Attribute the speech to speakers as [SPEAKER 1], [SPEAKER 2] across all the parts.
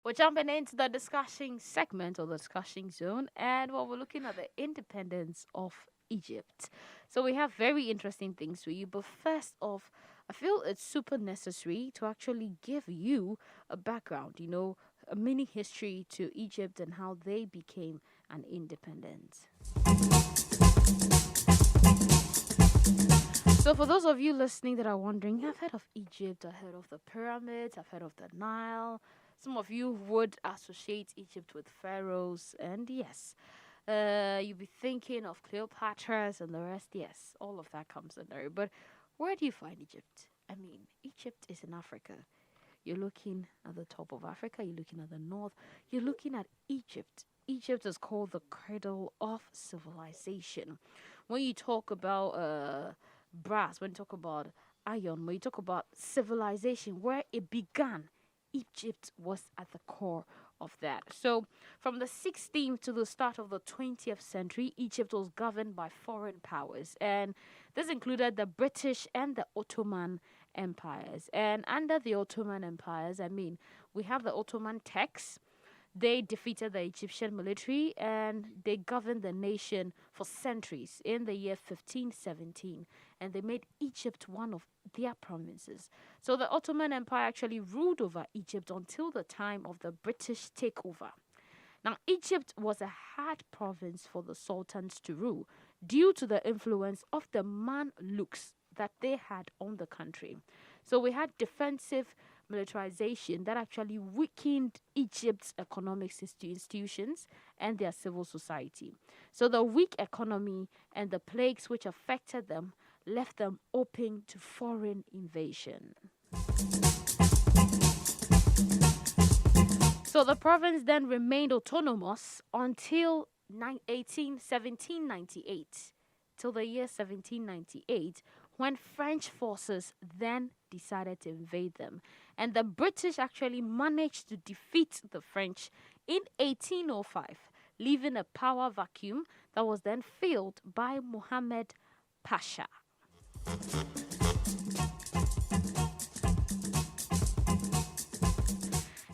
[SPEAKER 1] We're jumping into the discussing segment or the discussing zone, and we're looking at the independence of Egypt. So we have very interesting things for you, but first off, I feel it's super necessary to actually give you a background, a mini history to Egypt and how they became an independent. So, for those of you listening that are wondering, I've heard of Egypt, I've heard of the pyramids, I've heard of the Nile. Some of you would associate Egypt with pharaohs, and yes, you'll be thinking of Cleopatra's and the rest. Yes, all of that comes in there. But where do you find Egypt? I mean, Egypt is in Africa. You're looking at the top of Africa, you're looking at the north, you're looking at Egypt. Egypt is called the cradle of civilization. When you talk about brass, when you talk about iron, when you talk about civilization, where it began, Egypt was at the core of that. So, from the 16th to the start of the 20th century, Egypt was governed by foreign powers, and this included the British and the Ottoman empires. And under the Ottoman empires, I mean, we have the Ottoman Turks. They defeated the Egyptian military and they governed the nation for centuries in the year 1517, and they made Egypt one of their provinces. So the Ottoman Empire actually ruled over Egypt until the time of the British takeover. Now, Egypt was a hard province for the sultans to rule due to the influence of the Mamluks that they had on the country. So we had defensive militarization that actually weakened Egypt's economic institutions and their civil society. So the weak economy and the plagues which affected them left them open to foreign invasion. So the province then remained autonomous until 1798, till the year 1798, when French forces then decided to invade them. And the British actually managed to defeat the French in 1805, leaving a power vacuum that was then filled by Mohammed Pasha.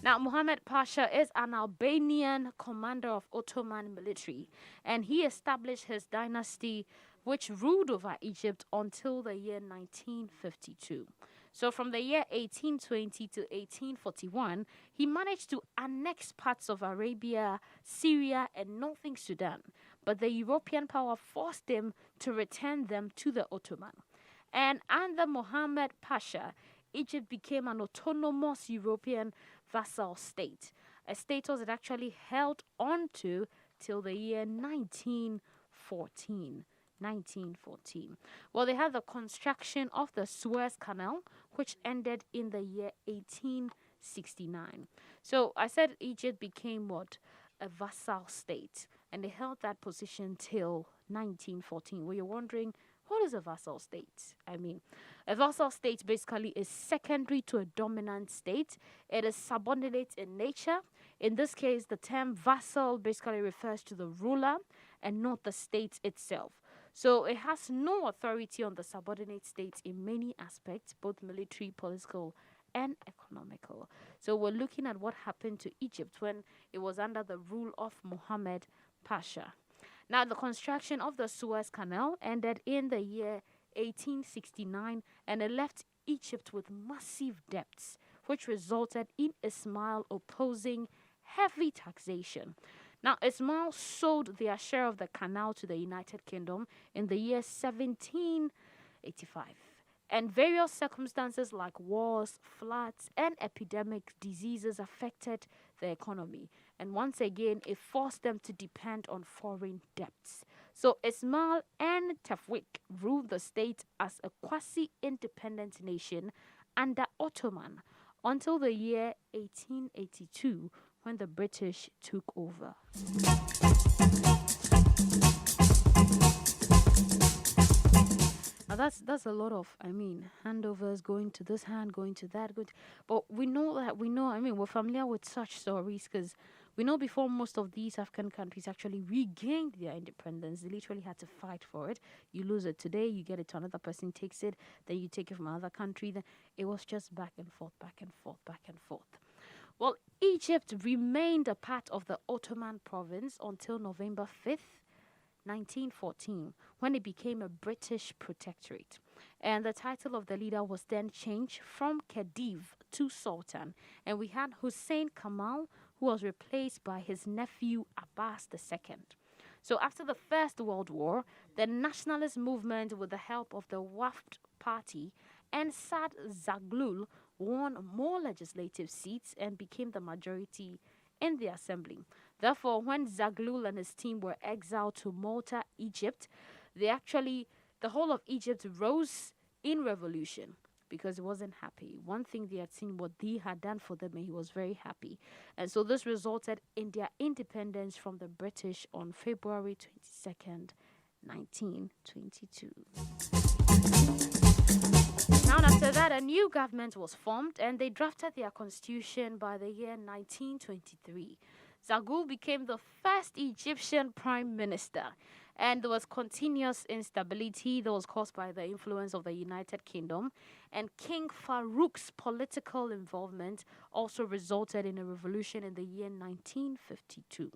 [SPEAKER 1] Now, Mohammed Pasha is an Albanian commander of Ottoman military, and he established his dynasty, which ruled over Egypt until the year 1952. So, from the year 1820 to 1841, he managed to annex parts of Arabia, Syria, and northern Sudan, but the European power forced him to return them to the Ottoman. And under Mohammed Pasha, Egypt became an autonomous European vassal state, a status it actually held on to till the year 1914. 1914. Well, they had the construction of the Suez Canal, which ended in the year 1869. So I said Egypt became what? A vassal state, and they held that position till 1914. Were you wondering, what is a vassal state? I mean, a vassal state basically is secondary to a dominant state. It is subordinate in nature. In this case, the term vassal basically refers to the ruler and not the state itself. So it has no authority on the subordinate states in many aspects, both military, political, and economical. So we're looking at what happened to Egypt when it was under the rule of Mohammed Pasha. Now, the construction of the Suez Canal ended in the year 1869, and it left Egypt with massive debts, which resulted in Ismail opposing heavy taxation. Now, Ismail sold their share of the canal to the United Kingdom in the year 1785. And various circumstances like wars, floods, and epidemic diseases affected the economy. And once again, it forced them to depend on foreign debts. So Ismail and Tafwik ruled the state as a quasi-independent nation under Ottoman until the year 1882, when the British took over. Now that's a lot of, handovers, going to this hand, going to that, but we're familiar with such stories because we know before most of these African countries actually regained their independence, they literally had to fight for it. You lose it today, you get it to another person, takes it, then you take it from another country. Then it was just back and forth, back and forth, back and forth. Well, Egypt remained a part of the Ottoman province until November 5th, 1914, when it became a British protectorate. And the title of the leader was then changed from Khedive to Sultan. And we had Hussein Kamal, who was replaced by his nephew Abbas II. So after the First World War, the nationalist movement, with the help of the Wafd Party and Sad Zaghloul, won more legislative seats and became the majority in the assembly. Therefore, when Zaghloul and his team were exiled to Malta, Egypt, the whole of Egypt rose in revolution because he wasn't happy. One thing they had seen what he had done for them, and he was very happy. And so this resulted in their independence from the British on February 22nd, 1922. Now, after that, a new government was formed, and they drafted their constitution by the year 1923. Zaghloul became the first Egyptian prime minister, and there was continuous instability that was caused by the influence of the United Kingdom, and King Farouk's political involvement also resulted in a revolution in the year 1952.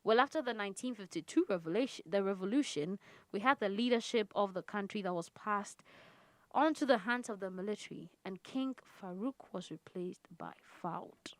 [SPEAKER 1] Well, after the 1952 revolution, we had the leadership of the country that was passed onto the hands of the military, and King Farouk was replaced by Fouad.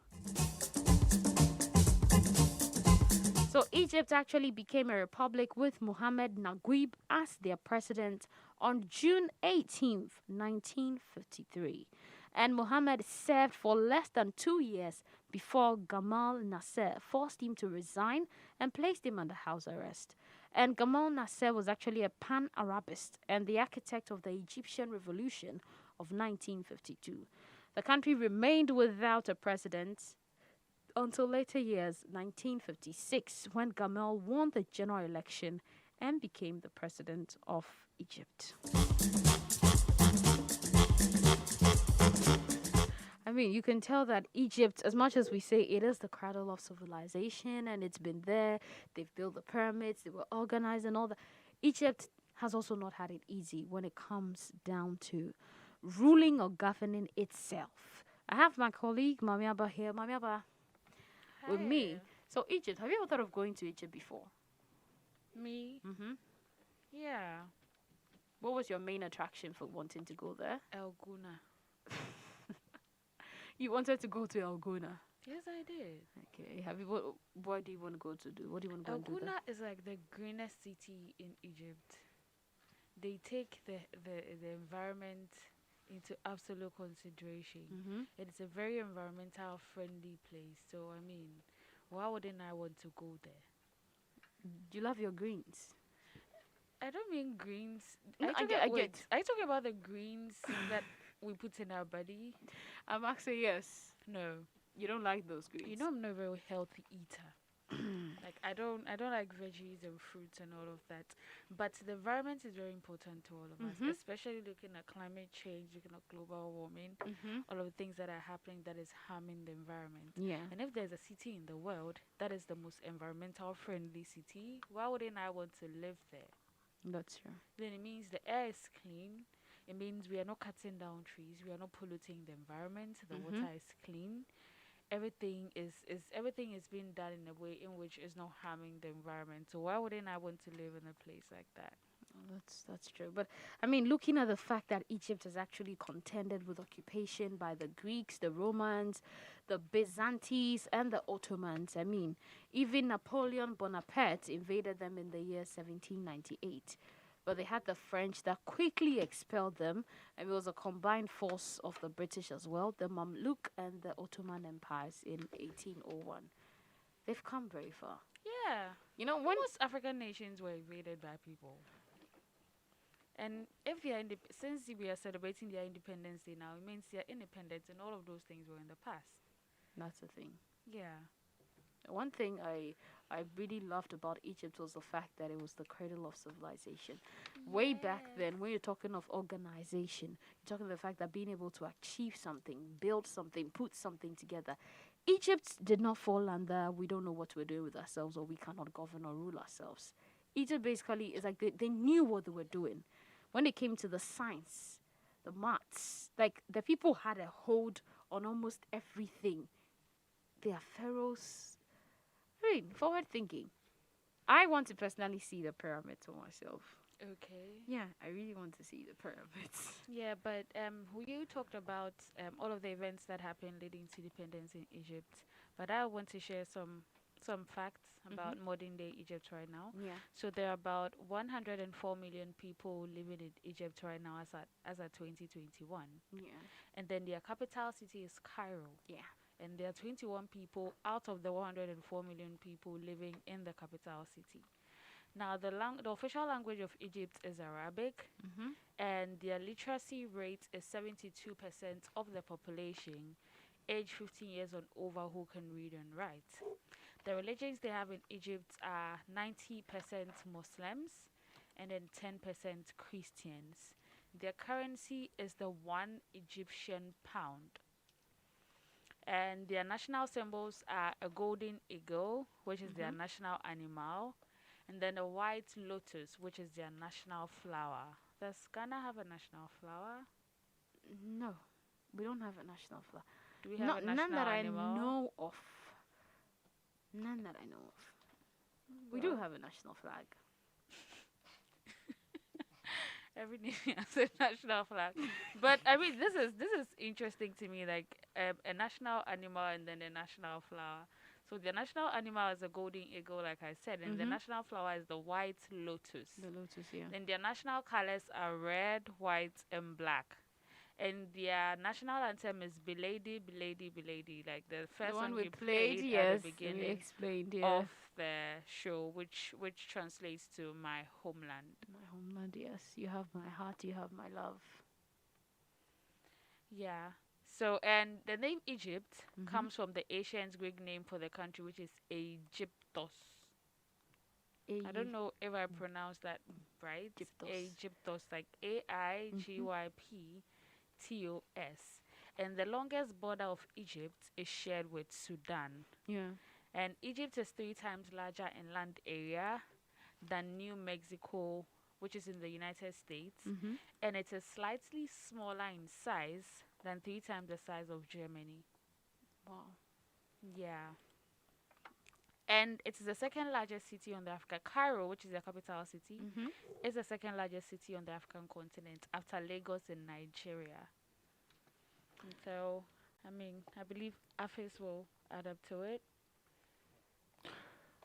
[SPEAKER 1] So Egypt actually became a republic with Mohammed Naguib as their president on June 18th, 1953. And Mohammed served for less than 2 years before Gamal Nasser forced him to resign and placed him under house arrest. And Gamal Nasser was actually a pan-Arabist and the architect of the Egyptian Revolution of 1952. The country remained without a president until later years, 1956, when Gamal won the general election and became the president of Egypt. I mean, you can tell that Egypt, as much as we say it is the cradle of civilization and it's been there, they've built the pyramids, they were organized and all that, Egypt has also not had it easy when it comes down to ruling or governing itself. I have my colleague, Mamiaba, here. Mamiaba, with me. So Egypt, have you ever thought of going to Egypt before?
[SPEAKER 2] Me?
[SPEAKER 1] Mm-hmm.
[SPEAKER 2] Yeah.
[SPEAKER 1] What was your main attraction for wanting to go there?
[SPEAKER 2] El Guna.
[SPEAKER 1] You wanted to go to El Guna?
[SPEAKER 2] Yes, I did.
[SPEAKER 1] Okay. What do you want to go to do? What do you want to go
[SPEAKER 2] El
[SPEAKER 1] and do there?
[SPEAKER 2] Guna is like the greenest city in Egypt. They take the environment into absolute consideration.
[SPEAKER 1] Mm-hmm.
[SPEAKER 2] It's a very environmental friendly place. So I mean, why wouldn't I want to go there?
[SPEAKER 1] Do you love your greens?
[SPEAKER 2] I don't mean greens.
[SPEAKER 1] No, I get.
[SPEAKER 2] Are you talking about the greens that we put in our body?
[SPEAKER 1] I'm actually yes.
[SPEAKER 2] No.
[SPEAKER 1] You don't like those greens.
[SPEAKER 2] You know I'm not a very healthy eater. Like I don't like veggies and fruits and all of that. But the environment is very important to all of us, especially looking at climate change, looking at global warming, all of the things that are happening that is harming the environment.
[SPEAKER 1] Yeah.
[SPEAKER 2] And if there's a city in the world that is the most environmental friendly city, why wouldn't I want to live there?
[SPEAKER 1] That's true.
[SPEAKER 2] Then it means the air is clean. It means we are not cutting down trees. We are not polluting the environment. The water is clean. Everything is being done in a way in which is not harming the environment. So why wouldn't I want to live in a place like that?
[SPEAKER 1] That's true. But I mean, looking at the fact that Egypt has actually contended with occupation by the Greeks, the Romans, the Byzantines, and the Ottomans. I mean, even Napoleon Bonaparte invaded them in the year 1798. But they had the French that quickly expelled them, and it was a combined force of the British as well, the Mamluk and the Ottoman empires in 1801. They've come very far.
[SPEAKER 2] Yeah.
[SPEAKER 1] You know, when
[SPEAKER 2] most African nations were invaded by people. And if they are since we are celebrating their independence day now, it means they are independent, and all of those things were in the past.
[SPEAKER 1] That's the thing.
[SPEAKER 2] Yeah.
[SPEAKER 1] One thing I really loved about Egypt was the fact that it was the cradle of civilization. Way back then, when you're talking of organization, you're talking of the fact that being able to achieve something, build something, put something together. Egypt did not fall under, we don't know what we're doing with ourselves, or we cannot govern or rule ourselves. Egypt basically is like they knew what they were doing. When it came to the science, the maths, like the people had a hold on almost everything their pharaohs. I mean, forward thinking. I want to personally see the pyramids for myself.
[SPEAKER 2] Okay.
[SPEAKER 1] Yeah, I really want to see the pyramids.
[SPEAKER 2] Yeah, but you talked about all of the events that happened leading to independence in Egypt, but I want to share some facts
[SPEAKER 1] Mm-hmm.
[SPEAKER 2] about modern day Egypt right now.
[SPEAKER 1] Yeah.
[SPEAKER 2] So there are about 104 million people living in Egypt right now as at 2021,
[SPEAKER 1] Yeah.
[SPEAKER 2] and then their capital city is Cairo,
[SPEAKER 1] Yeah.
[SPEAKER 2] and there are 21 people out of the 104 million people living in the capital city. Now, the official language of Egypt is Arabic,
[SPEAKER 1] Mm-hmm.
[SPEAKER 2] and their literacy rate is 72% of the population aged 15 years and over who can read and write. The religions they have in Egypt are 90% Muslims and then 10% Christians. Their currency is the one Egyptian pound. And their national symbols are a golden eagle, which is their
[SPEAKER 1] Mm-hmm.
[SPEAKER 2] national animal, and then a white lotus, which is their national flower. Does Ghana have a national flower?
[SPEAKER 1] No, we don't have a national flag.
[SPEAKER 2] Do we have a
[SPEAKER 1] Not none
[SPEAKER 2] national
[SPEAKER 1] that I
[SPEAKER 2] animal?
[SPEAKER 1] know of. None that I know of. We do
[SPEAKER 2] Well,
[SPEAKER 1] have a national flag.
[SPEAKER 2] every nation has a national flag. But I mean, this is interesting to me, like a national animal and then a national flower. So the national animal is a golden eagle, like I said, and the
[SPEAKER 1] Mm-hmm.
[SPEAKER 2] national flower is the white lotus.
[SPEAKER 1] The lotus, yeah.
[SPEAKER 2] Then their national colors are red, white, and black. And their national anthem is Belady, Belady, Belady, like the
[SPEAKER 1] The
[SPEAKER 2] first
[SPEAKER 1] one
[SPEAKER 2] song
[SPEAKER 1] we
[SPEAKER 2] you
[SPEAKER 1] played,
[SPEAKER 2] played at the
[SPEAKER 1] yes, we
[SPEAKER 2] beginning
[SPEAKER 1] explained, yeah.
[SPEAKER 2] of the show, which translates to my homeland.
[SPEAKER 1] My homeland, yes. You have my heart, you have my love.
[SPEAKER 2] Yeah. So, and the name Egypt
[SPEAKER 1] Mm-hmm.
[SPEAKER 2] comes from the ancient Greek name for the country, which is Egyptos. I don't know if I pronounced that right.
[SPEAKER 1] Egyptos.
[SPEAKER 2] Egyptos, like Aigptos. And the longest border of Egypt is shared with Sudan.
[SPEAKER 1] Yeah.
[SPEAKER 2] And Egypt is 3 times larger in land area than New Mexico, which is in the United States.
[SPEAKER 1] Mm-hmm.
[SPEAKER 2] And it is slightly smaller in size than 3 times the size of Germany.
[SPEAKER 1] Wow.
[SPEAKER 2] Yeah. And it is the second largest city on the Africa. Cairo, which is the capital city,
[SPEAKER 1] Mm-hmm.
[SPEAKER 2] is the second largest city on the African continent after Lagos in Nigeria. And so, I mean, I believe Afis will add up to it.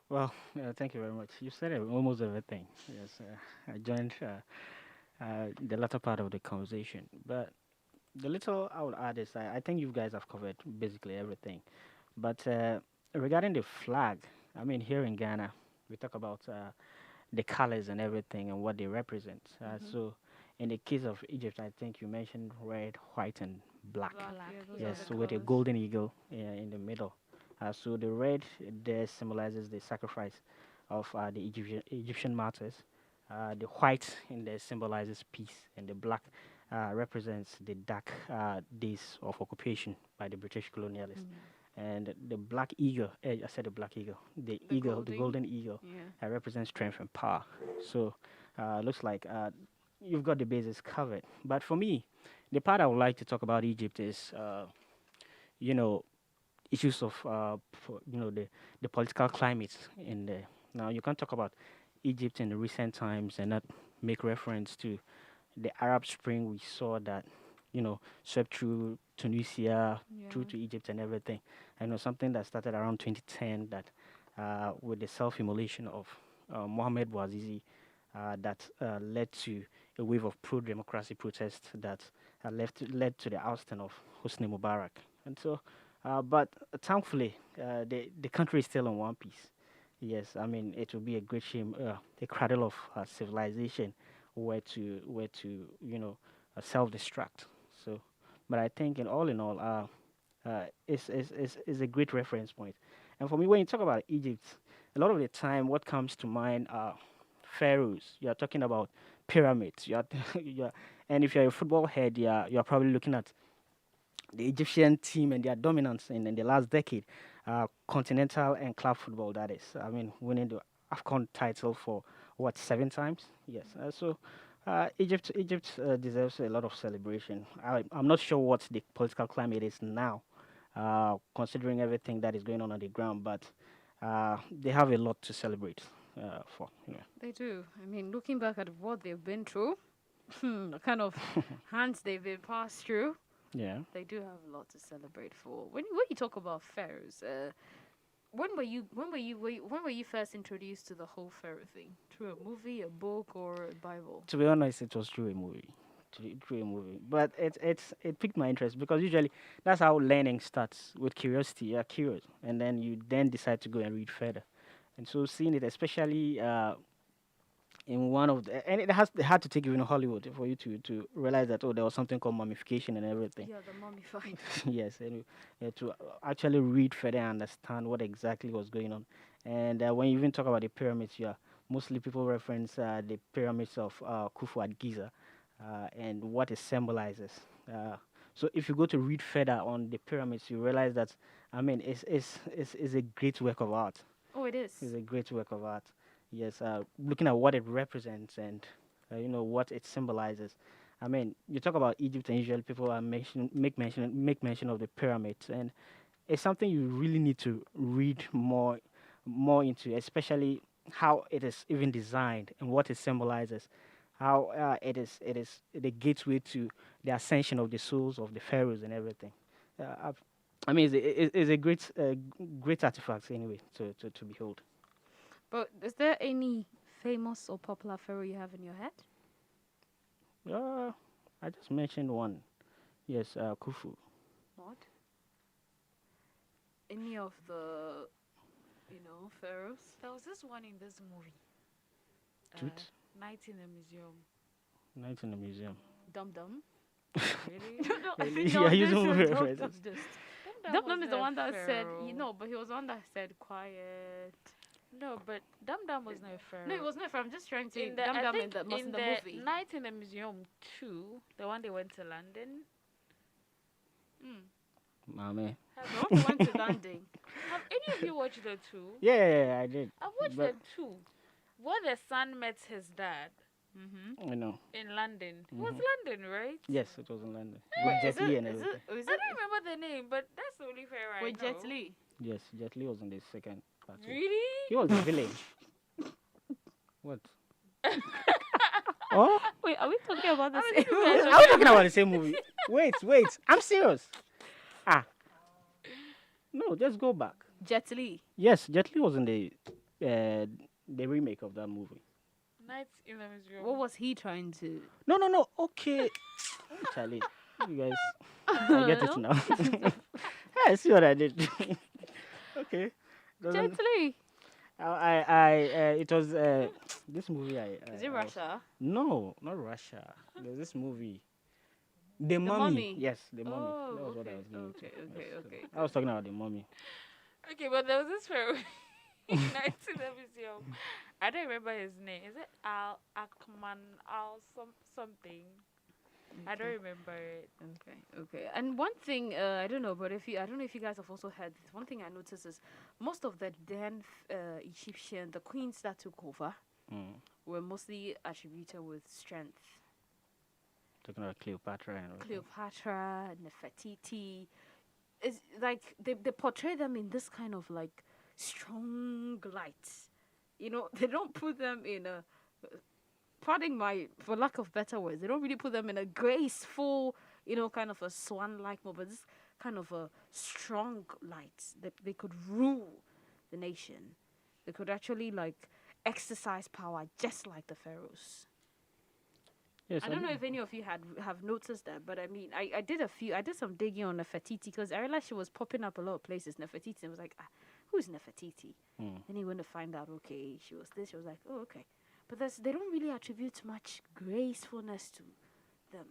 [SPEAKER 3] Well, thank you very much. You said almost everything. Yes, I joined the latter part of the conversation, but the little I would add is I think you guys have covered basically everything. But regarding the flag, I mean, here in Ghana, we talk about the colors and everything and what they represent.
[SPEAKER 1] Mm-hmm.
[SPEAKER 3] So, in the case of Egypt, I think you mentioned red, white, and black.
[SPEAKER 1] Black,
[SPEAKER 2] Black,
[SPEAKER 1] yeah, those are
[SPEAKER 3] Yes,
[SPEAKER 1] the
[SPEAKER 2] yeah.
[SPEAKER 3] so with a
[SPEAKER 1] colors.
[SPEAKER 3] golden eagle in the middle. So the red there symbolizes the sacrifice of the Egyptian martyrs. The white in there symbolizes peace, and the black represents the dark days of occupation by the British colonialists. And the black eagle, I said the black eagle, the
[SPEAKER 1] The
[SPEAKER 3] eagle, the
[SPEAKER 1] golden.
[SPEAKER 3] golden eagle,
[SPEAKER 1] Yeah.
[SPEAKER 3] represents strength and power. So looks like you've got the bases covered. But for me, the part I would like to talk about Egypt is, you know, issues of, the political climate in there. Now, you can't talk about Egypt in the recent times and not make reference to the Arab Spring we saw that, swept through Tunisia, through
[SPEAKER 1] Yeah.
[SPEAKER 3] to Egypt and everything. I know something that started around 2010 that with the self-immolation of Mohamed Bouazizi that led to a wave of pro-democracy protests that led to the ousting of Hosni Mubarak. And so, but thankfully, the country is still in one piece. Yes, I mean it would be a great shame, the cradle of civilization, were to self-destruct. So, but I think in all, is a great reference point. And for me, when you talk about Egypt, a lot of the time, what comes to mind are pharaohs. You are talking about pyramids. And if you're a football head, you're probably looking at the Egyptian team and their dominance in the last decade, continental and club football. That is, I mean, winning the AFCON title for what 7 times? Yes. So Egypt deserves a lot of celebration. I'm not sure what the political climate is now, considering everything that is going on the ground. But they have a lot to celebrate for.
[SPEAKER 1] They do. I mean, looking back at what they've been through, the kind of hands they've been passed through,
[SPEAKER 3] Yeah.
[SPEAKER 1] they do have a lot to celebrate for. When you talk about pharaohs, when were you first introduced to the whole pharaoh thing? Through a movie, a book, or a Bible?
[SPEAKER 3] To be honest, it was through a movie. Through a movie, but it piqued my interest because usually that's how learning starts, with curiosity. You're curious, and then you then decide to go and read further. And so seeing it, especially in one of the, and it had to take you in Hollywood for you to realize that, oh, there was something called mummification and everything.
[SPEAKER 1] Yeah, the mummified.
[SPEAKER 3] Yes, and to actually read further and understand what exactly was going on. And when you even talk about the pyramids, yeah, mostly people reference the pyramids of Khufu at Giza and what it symbolizes. So if you go to read further on the pyramids, you realize that, I mean, it's a great work of art.
[SPEAKER 1] Oh, it is.
[SPEAKER 3] It's a great work of art. Yes, looking at what it represents and what it symbolizes. I mean, you talk about Egypt, and usually people are make mention of the pyramids, and it's something you really need to read more into, especially how it is even designed and what it symbolizes. How it is the gateway to the ascension of the souls of the pharaohs and everything. I mean, it's a great artifact anyway to behold.
[SPEAKER 1] But is there any famous or popular pharaoh you have in your head?
[SPEAKER 3] I just mentioned one. Yes, Khufu.
[SPEAKER 1] What? Any of the, pharaohs?
[SPEAKER 2] There was this one in this movie.
[SPEAKER 3] Tooth.
[SPEAKER 2] Night in the Museum.
[SPEAKER 3] Night in the museum.
[SPEAKER 1] Dum Dum.
[SPEAKER 2] Really?
[SPEAKER 3] Really? You are using movie references.
[SPEAKER 1] Dum Dum is the one that said,
[SPEAKER 2] pharaoh.
[SPEAKER 1] but he was the one that said quiet.
[SPEAKER 2] No, but Dum Dum was not a pharaoh.
[SPEAKER 1] No, it was not. I'm just trying to.
[SPEAKER 2] In the,
[SPEAKER 1] Dum
[SPEAKER 2] I
[SPEAKER 1] Dum
[SPEAKER 2] think
[SPEAKER 1] in the
[SPEAKER 2] in the
[SPEAKER 1] movie.
[SPEAKER 2] Night in the Museum 2, the one they went to London.
[SPEAKER 3] Mommy.
[SPEAKER 1] The one who went to London.
[SPEAKER 2] Have any of you watched the 2?
[SPEAKER 3] Yeah, I did.
[SPEAKER 2] I watched
[SPEAKER 3] But-
[SPEAKER 2] the 2. Where the son met his dad
[SPEAKER 1] Mm-hmm.
[SPEAKER 3] I know.
[SPEAKER 2] in London. It was
[SPEAKER 3] Mhm.
[SPEAKER 2] London, right?
[SPEAKER 3] Yes, it was in London.
[SPEAKER 1] Wait,
[SPEAKER 3] With
[SPEAKER 1] is
[SPEAKER 3] Jet Li
[SPEAKER 1] it?
[SPEAKER 3] and
[SPEAKER 1] Is
[SPEAKER 3] everything.
[SPEAKER 1] it? Is
[SPEAKER 2] I
[SPEAKER 1] it?
[SPEAKER 2] don't remember the name, but that's the only pharaoh I
[SPEAKER 1] With
[SPEAKER 2] know.
[SPEAKER 1] Jet Li.
[SPEAKER 3] Yes, Jet Li was in the second part. Too.
[SPEAKER 2] Really?
[SPEAKER 3] He was the villain. What? Oh?
[SPEAKER 1] Wait, are we talking about the
[SPEAKER 2] How
[SPEAKER 1] same?
[SPEAKER 2] many people are
[SPEAKER 3] Are we talking about the same movie? Wait. I'm serious. No, just go back.
[SPEAKER 1] Jet Li.
[SPEAKER 3] Yes, Jet Li was in the remake of that movie.
[SPEAKER 2] Night in the Museum.
[SPEAKER 1] What was he trying to?
[SPEAKER 3] No. Okay. Charlie, you guys, I get it now. I see what I did. Okay.
[SPEAKER 1] Jet Li.
[SPEAKER 3] It was this movie.
[SPEAKER 1] Is it Russia?
[SPEAKER 3] No, not Russia. There's this movie. The Mummy.
[SPEAKER 1] Mummy.
[SPEAKER 3] Yes, the Mummy.
[SPEAKER 1] Oh,
[SPEAKER 3] That was what I
[SPEAKER 1] okay,
[SPEAKER 3] was going to.
[SPEAKER 1] okay.
[SPEAKER 3] I was talking about the Mummy.
[SPEAKER 2] Okay, but there was this pharaoh in Night in the Museum. I don't remember his name. Is it Al Akman Al something? I don't remember it.
[SPEAKER 1] Okay. And one thing, I don't know, but I don't know if you guys have also heard this. One thing I noticed is most of the then Egyptian, the queens that took over, were mostly attributed with strength.
[SPEAKER 3] Talking about Cleopatra and everything.
[SPEAKER 1] Cleopatra, Nefertiti. It's like they portray them in this kind of like strong light. They don't put them in a, pardon my, for lack of better words, they don't really put them in a graceful, kind of a swan-like mode, but this kind of a strong light that they could rule the nation. They could actually like exercise power just like the pharaohs.
[SPEAKER 3] Yes,
[SPEAKER 1] I don't know if any of you have noticed that, but I mean, I did some digging on Nefertiti because I realized she was popping up a lot of places. Nefertiti, and I was like, who's Nefertiti? Then he went to find out, okay, she was this. She was like, oh, okay. But they don't really attribute much gracefulness to them.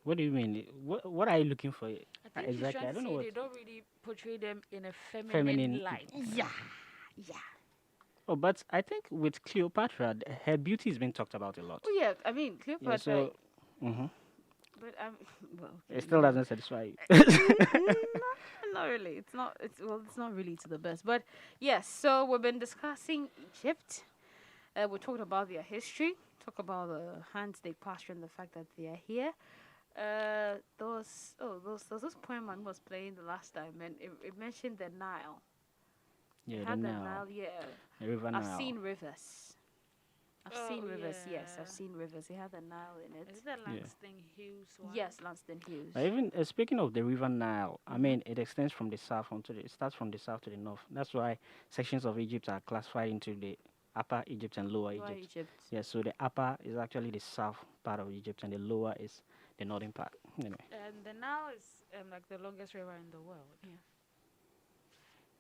[SPEAKER 3] What do you mean? What are you looking for?
[SPEAKER 2] I think
[SPEAKER 3] Exactly. I don't know what.
[SPEAKER 2] they don't really portray them in a
[SPEAKER 3] Feminine.
[SPEAKER 2] light.
[SPEAKER 1] Yeah.
[SPEAKER 3] Oh, but I think with Cleopatra, her beauty has been talked about a lot.
[SPEAKER 1] Oh, yeah. I mean, Cleopatra.
[SPEAKER 3] Yeah, so,
[SPEAKER 1] But well,
[SPEAKER 3] it still doesn't satisfy you.
[SPEAKER 1] not really. It's not really to the best. But yes. So we've been discussing Egypt. We talked about their history. Talk about the hands they passed through and the fact that they are here. Those poem man was playing the last time, and it mentioned the Nile. It
[SPEAKER 3] Yeah, the
[SPEAKER 1] had the
[SPEAKER 3] Nile,
[SPEAKER 1] Nile, yeah.
[SPEAKER 3] the River
[SPEAKER 1] I've
[SPEAKER 3] Nile.
[SPEAKER 1] seen rivers. I've
[SPEAKER 2] Oh
[SPEAKER 1] seen rivers. Yes, I've
[SPEAKER 2] yeah.
[SPEAKER 1] seen rivers. It had the Nile in it.
[SPEAKER 2] Is it the
[SPEAKER 3] Yeah.
[SPEAKER 2] Langston Hughes one?
[SPEAKER 1] Yes, Lanston Hughes.
[SPEAKER 3] Even speaking of the River Nile, I
[SPEAKER 1] Mhm.
[SPEAKER 3] mean, it extends from the south onto the. It starts from the south to the north. That's why sections of Egypt are classified into the Upper Egypt and Lower
[SPEAKER 1] Why
[SPEAKER 3] Egypt.
[SPEAKER 1] Egypt?
[SPEAKER 3] Yeah, so the upper is actually the south part of Egypt, and the lower is the northern part. Anyway,
[SPEAKER 2] And the Nile is like the longest river in the world.
[SPEAKER 1] Yeah.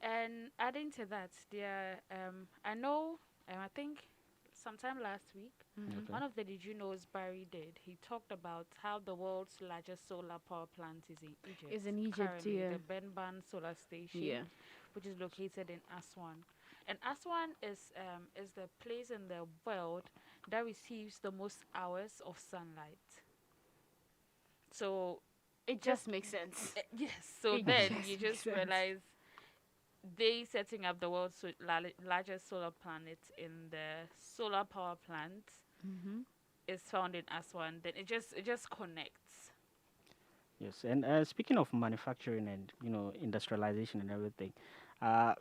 [SPEAKER 2] And adding to that, there I know I think sometime last week
[SPEAKER 1] Mm-hmm.
[SPEAKER 3] okay.
[SPEAKER 2] one of the Did You Knows Barry did. He talked about how the world's largest solar power plant is in Egypt.
[SPEAKER 1] Is in Egypt,
[SPEAKER 2] currently,
[SPEAKER 1] yeah.
[SPEAKER 2] the Benban Solar Station,
[SPEAKER 1] Yeah.
[SPEAKER 2] which is located in Aswan. And Aswan is the place in the world that receives the most hours of sunlight. So
[SPEAKER 1] It just makes sense.
[SPEAKER 2] yes, so
[SPEAKER 1] It
[SPEAKER 2] then
[SPEAKER 1] just
[SPEAKER 2] you
[SPEAKER 1] makes
[SPEAKER 2] just
[SPEAKER 1] sense.
[SPEAKER 2] realize they setting up the world's largest solar planet in the solar power plant
[SPEAKER 1] Mm-hmm.
[SPEAKER 2] is found in Aswan. Then it just connects.
[SPEAKER 3] Yes, and speaking of manufacturing and industrialization and everything, uh,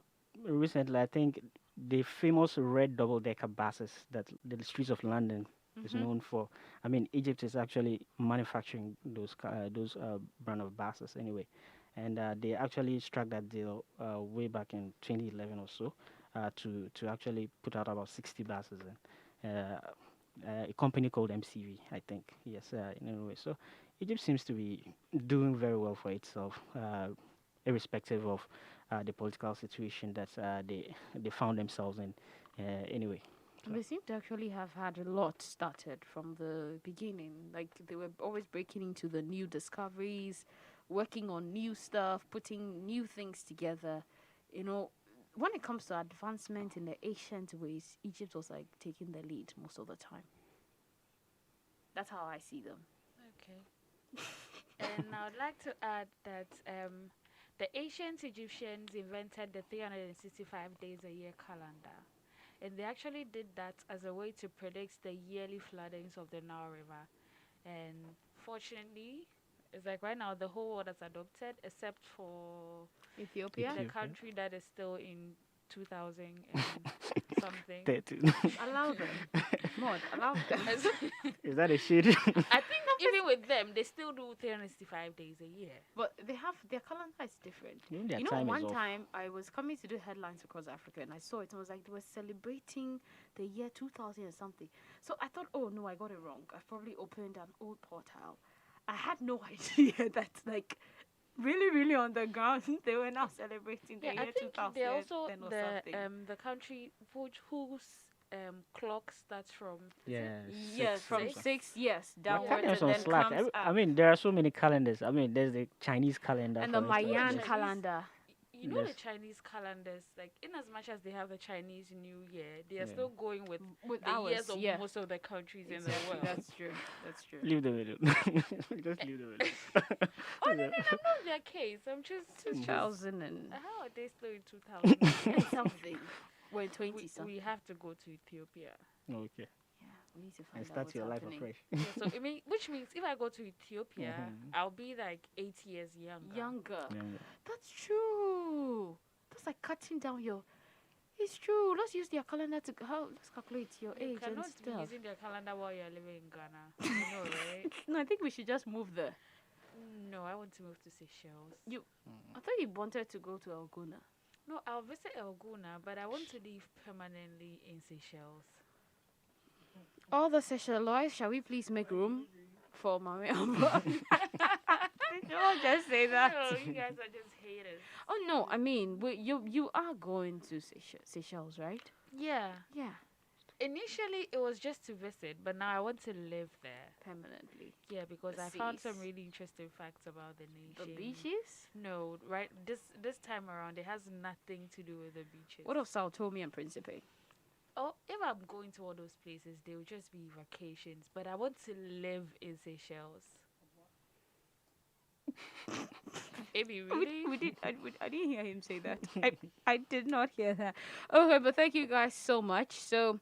[SPEAKER 3] recently I think the famous red double-decker buses that the streets of London is
[SPEAKER 1] Mm-hmm.
[SPEAKER 3] known for. I mean, Egypt is actually manufacturing those brand of buses anyway, and they actually struck that deal way back in 2011 or so to actually put out about 60 buses and. A company called MCV, I think. Yes, in a way. So Egypt seems to be doing very well for itself, irrespective of the political situation that they found themselves in. Anyway, so,
[SPEAKER 1] They seem to actually have had a lot started from the beginning. Like they were always breaking into the new discoveries, working on new stuff, putting new things together. You know, when it comes to advancement in the ancient ways, Egypt was like taking the lead most of the time. That's how I see them.
[SPEAKER 2] Okay. And I'd like to add that the ancient Egyptians invented the 365 days a year calendar. And they actually did that as a way to predict the yearly floodings of the Nile River. And fortunately, it's like right now the whole world has adopted except for
[SPEAKER 1] Ethiopia,
[SPEAKER 2] the
[SPEAKER 3] Ethiopia.
[SPEAKER 2] country that is still in 2000 and something.
[SPEAKER 3] that too.
[SPEAKER 1] allow them. Mod, allow them.
[SPEAKER 3] Is that a shade?
[SPEAKER 2] I think even with them, they still do 365 days a year.
[SPEAKER 1] But they have their calendar is different.
[SPEAKER 3] Maybe their
[SPEAKER 1] You know,
[SPEAKER 3] time is
[SPEAKER 1] one
[SPEAKER 3] off.
[SPEAKER 1] time I was coming to do headlines across Africa and I saw it and was like they were celebrating the year 2000 and something. So I thought, oh no, I got it wrong. I probably opened an old portal. I had no idea that like really on the ground they were now celebrating the
[SPEAKER 2] Yeah, I
[SPEAKER 1] year
[SPEAKER 2] think
[SPEAKER 1] 2000
[SPEAKER 2] they're also
[SPEAKER 1] then or something.
[SPEAKER 2] the country whose clock starts from
[SPEAKER 3] Yeah.
[SPEAKER 1] Yes, from
[SPEAKER 3] something.
[SPEAKER 1] 6 years
[SPEAKER 3] My
[SPEAKER 1] downwards
[SPEAKER 3] calendar
[SPEAKER 1] and
[SPEAKER 3] is on
[SPEAKER 1] then
[SPEAKER 3] Slack.
[SPEAKER 1] comes
[SPEAKER 3] I
[SPEAKER 1] up.
[SPEAKER 3] mean, there are so many calendars. I mean, there's the Chinese calendar,
[SPEAKER 1] And
[SPEAKER 3] for
[SPEAKER 1] the
[SPEAKER 3] instance.
[SPEAKER 1] Mayan
[SPEAKER 2] Chinese-
[SPEAKER 1] calendar.
[SPEAKER 2] You know the
[SPEAKER 3] Yes.
[SPEAKER 2] Chinese calendars, like in as much as they have the Chinese New Year, they are
[SPEAKER 3] Yeah.
[SPEAKER 2] still going with
[SPEAKER 1] With
[SPEAKER 2] the
[SPEAKER 1] ours,
[SPEAKER 2] years of
[SPEAKER 1] yeah.
[SPEAKER 2] most of the countries in the
[SPEAKER 1] Exactly,
[SPEAKER 2] world.
[SPEAKER 1] that's true. That's true.
[SPEAKER 3] Leave the video. Just leave the video.
[SPEAKER 2] Oh no, that's not their case. I'm just
[SPEAKER 1] 2000 and
[SPEAKER 2] how are they still in 2000?
[SPEAKER 1] something. We're in 20
[SPEAKER 2] we,
[SPEAKER 1] something.
[SPEAKER 2] we have to go to Ethiopia.
[SPEAKER 3] Okay.
[SPEAKER 1] Yeah, we need to find
[SPEAKER 3] And
[SPEAKER 1] out
[SPEAKER 3] start
[SPEAKER 1] what's
[SPEAKER 3] your life
[SPEAKER 1] happening.
[SPEAKER 3] afresh.
[SPEAKER 2] Yeah, so which means if I go to Ethiopia,
[SPEAKER 3] Mhm.
[SPEAKER 2] I'll be like 8 years younger.
[SPEAKER 1] Younger.
[SPEAKER 3] Yeah.
[SPEAKER 1] That's true. That's like cutting down your. It's true. Let's use their calendar to let's calculate your
[SPEAKER 2] You
[SPEAKER 1] age and
[SPEAKER 2] cannot be
[SPEAKER 1] stuff.
[SPEAKER 2] using their calendar while you're living in Ghana. You know, right?
[SPEAKER 1] No, I think we should just move there.
[SPEAKER 2] No, I want to move to Seychelles.
[SPEAKER 1] I thought you wanted to go to Elguna.
[SPEAKER 2] No, I'll visit Elguna, but I want to live permanently in Seychelles.
[SPEAKER 1] All the Seychelles, shall we please make room for Mami Alba? Don't just say that.
[SPEAKER 2] No, you guys are just haters.
[SPEAKER 1] Oh no, I mean, you are going to Seychelles, right?
[SPEAKER 2] Yeah.
[SPEAKER 1] Yeah,
[SPEAKER 2] Initially, it was just to visit, but now I want to live there.
[SPEAKER 1] permanently.
[SPEAKER 2] Yeah, because
[SPEAKER 1] The
[SPEAKER 2] I found some
[SPEAKER 1] seas.
[SPEAKER 2] really interesting facts about the
[SPEAKER 1] The
[SPEAKER 2] nation.
[SPEAKER 1] beaches?
[SPEAKER 2] No, right. This time around, it has nothing to do with the beaches.
[SPEAKER 1] What of Sao Tome and Principe?
[SPEAKER 2] Oh, if I'm going to all those places, they will just be vacations. But I want to live in Seychelles. Maybe really.
[SPEAKER 1] I didn't hear him say that. I did not hear that. Okay, but thank you guys so much. So,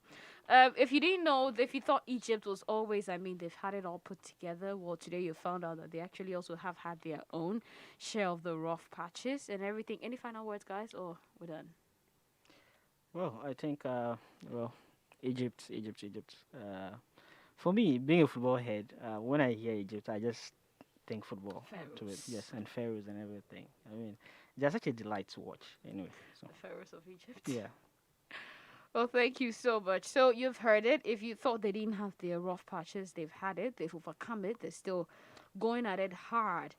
[SPEAKER 1] if you didn't know, if you thought Egypt was always, I mean, they've had it all put together. Well, today you found out that they actually also have had their own share of the rough patches and everything. Any final words, guys, or we're done?
[SPEAKER 3] Well, I think, well, Egypt. For me, being a football head, when I hear Egypt, I just think football to it.
[SPEAKER 1] Pharaohs.
[SPEAKER 3] Yes, and pharaohs and everything. I mean, they're such a delight to watch. Anyway, so
[SPEAKER 1] The pharaohs of Egypt.
[SPEAKER 3] yeah.
[SPEAKER 1] Well, thank you so much. So you've heard it. If you thought they didn't have their rough patches, they've had it. They've overcome it. They're still going at it hard.